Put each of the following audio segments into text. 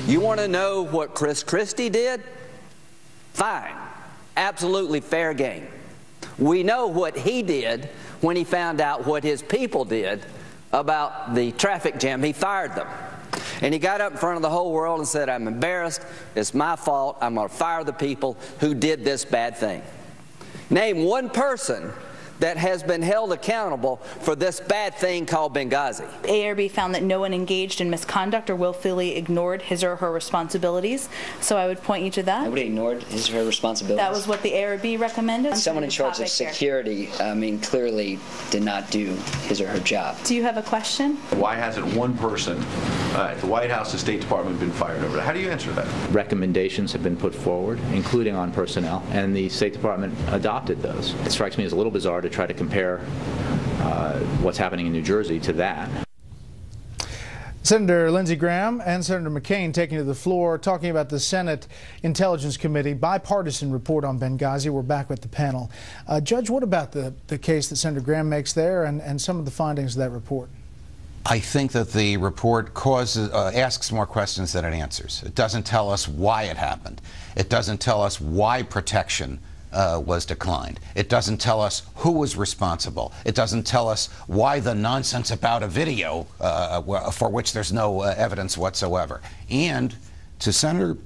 You want to know what Chris Christie did? Fine. Absolutely fair game. We know what he did when he found out what his people did about the traffic jam. He fired them. And he got up in front of the whole world and said, I'm embarrassed. It's my fault. I'm going to fire the people who did this bad thing. Name one person that has been held accountable for this bad thing called Benghazi. ARB found that no one engaged in misconduct or willfully ignored his or her responsibilities. So I would point you to that. Nobody ignored his or her responsibilities. That was what the ARB recommended. Someone in charge of security, clearly did not do his or her job. Do you have a question? Why hasn't one person at the White House, the State Department, been fired over that? How do you answer that? Recommendations have been put forward, including on personnel, and the State Department adopted those. It strikes me as a little bizarre to try to compare what's happening in New Jersey to that. Senator Lindsey Graham and Senator McCain taking to the floor, talking about the Senate Intelligence Committee bipartisan report on Benghazi. We're back with the panel. Judge, what about the case that Senator Graham makes there and some of the findings of that report? I think that the report asks more questions than it answers. It doesn't tell us why it happened. It doesn't tell us why protection was declined. It doesn't tell us who was responsible. It doesn't tell us why the nonsense about a video for which there's no evidence whatsoever. And to Senator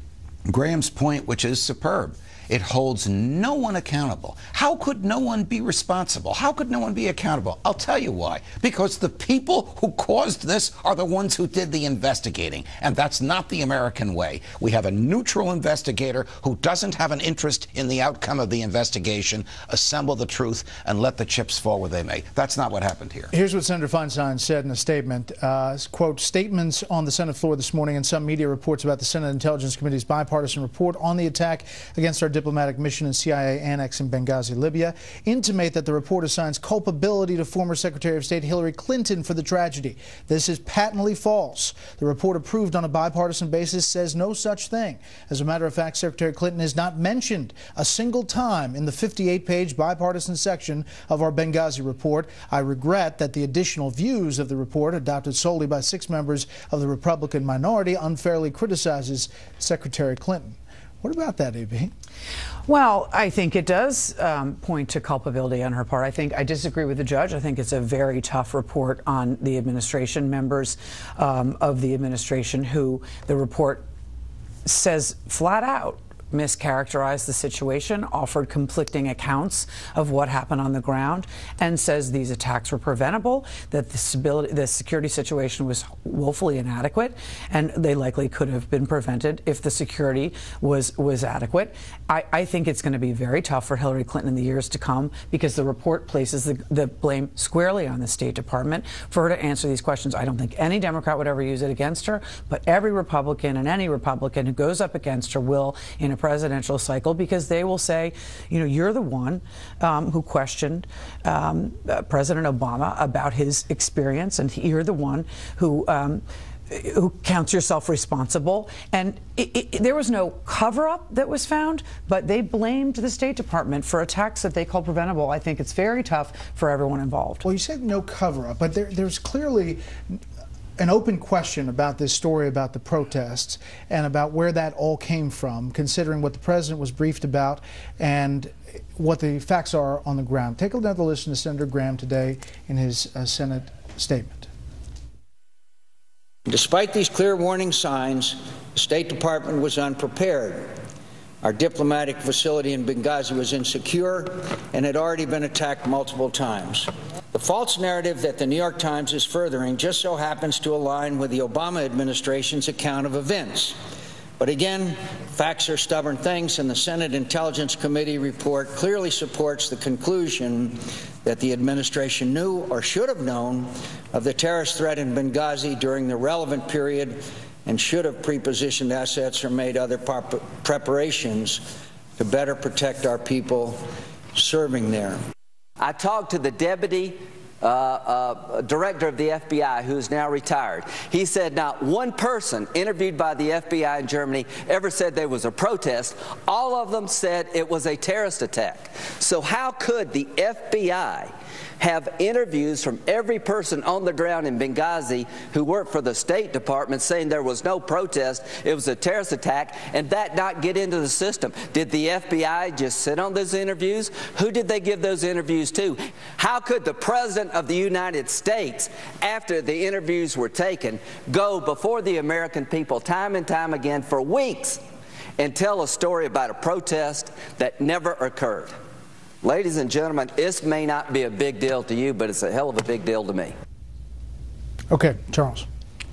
Graham's point, which is superb, it holds no one accountable. How could no one be responsible? How could no one be accountable? I'll tell you why. Because the people who caused this are the ones who did the investigating, and that's not the American way. We have a neutral investigator who doesn't have an interest in the outcome of the investigation, assemble the truth, and let the chips fall where they may. That's not what happened here. Here's what Senator Feinstein said in a statement. Quote, statements on the Senate floor this morning and some media reports about the Senate Intelligence Committee's bipartisan report on the attack against our diplomatic mission and CIA annex in Benghazi, Libya, intimate that the report assigns culpability to former Secretary of State Hillary Clinton for the tragedy. This is patently false. The report, approved on a bipartisan basis, says no such thing. As a matter of fact, Secretary Clinton is not mentioned a single time in the 58-page bipartisan section of our Benghazi report. I regret that the additional views of the report, adopted solely by 6 members of the Republican minority, unfairly criticizes Secretary Clinton. What about that, A.B.? Well, I think it does point to culpability on her part. I disagree with the judge. I think it's a very tough report on the administration, members of the administration who the report says flat out mischaracterized the situation, offered conflicting accounts of what happened on the ground, and says these attacks were preventable, that the security situation was woefully inadequate, and they likely could have been prevented if the security was adequate. I think it's going to be very tough for Hillary Clinton in the years to come, because the report places the blame squarely on the State Department for her to answer these questions. I don't think any Democrat would ever use it against her, but every Republican and any Republican who goes up against her will in a presidential cycle, because they will say, you know, you're the one who questioned President Obama about his experience, and you're the one who counts yourself responsible. And there was no cover-up that was found, but they blamed the State Department for attacks that they call preventable. I think it's very tough for everyone involved. Well, you said no cover-up, but there's clearly an open question about this story about the protests and about where that all came from, considering what the president was briefed about and what the facts are on the ground. Take another listen to Senator Graham today in his Senate statement. Despite these clear warning signs, the State Department was unprepared. Our diplomatic facility in Benghazi was insecure and had already been attacked multiple times. The false narrative that the New York Times is furthering just so happens to align with the Obama administration's account of events. But again, facts are stubborn things, and the Senate Intelligence Committee report clearly supports the conclusion that the administration knew or should have known of the terrorist threat in Benghazi during the relevant period and should have prepositioned assets or made other preparations to better protect our people serving there. I talked to the deputy director of the FBI, who is now retired. He said not one person interviewed by the FBI in Germany ever said there was a protest. All of them said it was a terrorist attack. So how could the FBI have interviews from every person on the ground in Benghazi who worked for the State Department saying there was no protest, it was a terrorist attack, and that not get into the system? Did the FBI just sit on those interviews? Who did they give those interviews to? How could the President of the United States, after the interviews were taken, go before the American people time and time again for weeks and tell a story about a protest that never occurred? Ladies and gentlemen, this may not be a big deal to you, but it's a hell of a big deal to me. Okay, Charles.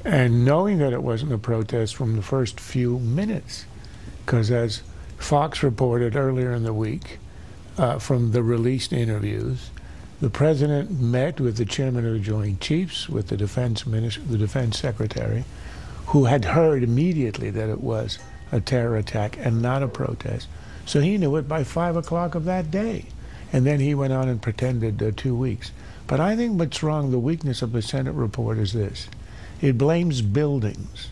And knowing that it wasn't a protest from the first few minutes, because as Fox reported earlier in the week, from the released interviews, the president met with the chairman of the Joint Chiefs, with the defense secretary, who had heard immediately that it was a terror attack and not a protest. So he knew it by 5 o'clock of that day. And then he went on and pretended 2 weeks. But I think what's wrong, the weakness of the Senate report is this. It blames buildings,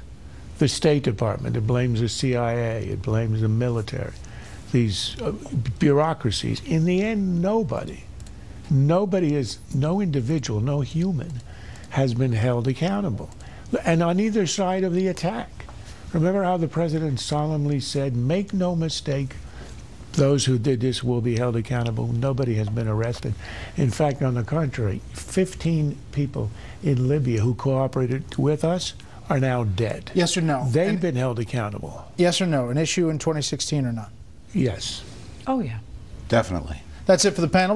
the State Department, it blames the CIA, it blames the military, these bureaucracies. In the end, nobody is, no individual, no human has been held accountable. And on either side of the attack. Remember how the president solemnly said, make no mistake, those who did this will be held accountable. Nobody has been arrested. In fact, on the contrary, 15 people in Libya who cooperated with us are now dead. Yes or no? They've been held accountable. Yes or no? An issue in 2016 or not? Yes. Oh, yeah. Definitely. That's it for the panel.